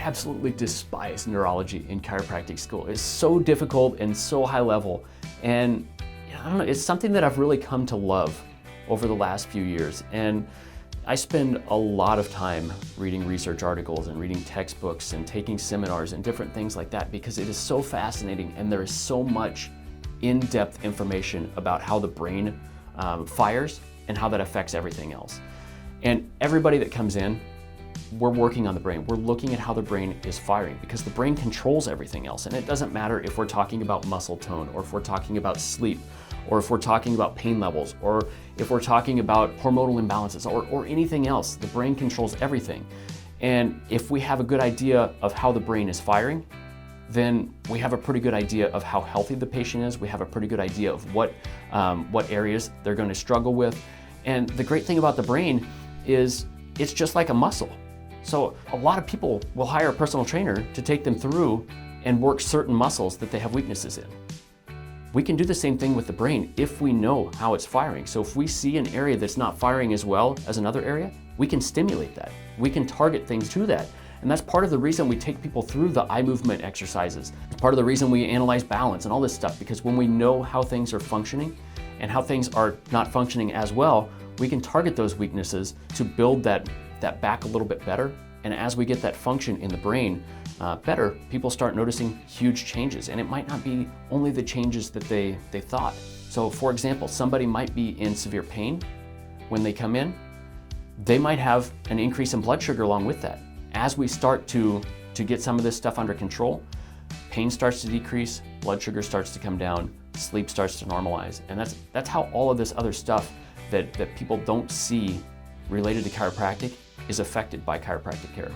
absolutely despise neurology in chiropractic school. It's so difficult and so high level. And I don't know, it's something that I've really come to love over the last few years. And I spend a lot of time reading research articles and reading textbooks and taking seminars and different things like that because it is so fascinating and there is so much in-depth information about how the brain fires and how that affects everything else. And everybody that comes in, we're working on the brain. We're looking at how the brain is firing because the brain controls everything else. And it doesn't matter if we're talking about muscle tone or if we're talking about sleep or if we're talking about pain levels or if we're talking about hormonal imbalances or anything else. The brain controls everything. And if we have a good idea of how the brain is firing, then we have a pretty good idea of how healthy the patient is. We have a pretty good idea of what areas they're going to struggle with. And the great thing about the brain is it's just like a muscle. So a lot of people will hire a personal trainer to take them through and work certain muscles that they have weaknesses in. We can do the same thing with the brain if we know how it's firing. So if we see an area that's not firing as well as another area, we can stimulate that. We can target things to that. And that's part of the reason we take people through the eye movement exercises. It's part of the reason we analyze balance and all this stuff, because when we know how things are functioning and how things are not functioning as well, we can target those weaknesses to build that back a little bit better. And as we get that function in the brain better, people start noticing huge changes. And it might not be only the changes that they thought. So for example, somebody might be in severe pain when they come in. They might have an increase in blood sugar along with that. As we start to get some of this stuff under control, pain starts to decrease, blood sugar starts to come down, sleep starts to normalize. And that's how all of this other stuff that people don't see related to chiropractic is affected by chiropractic care.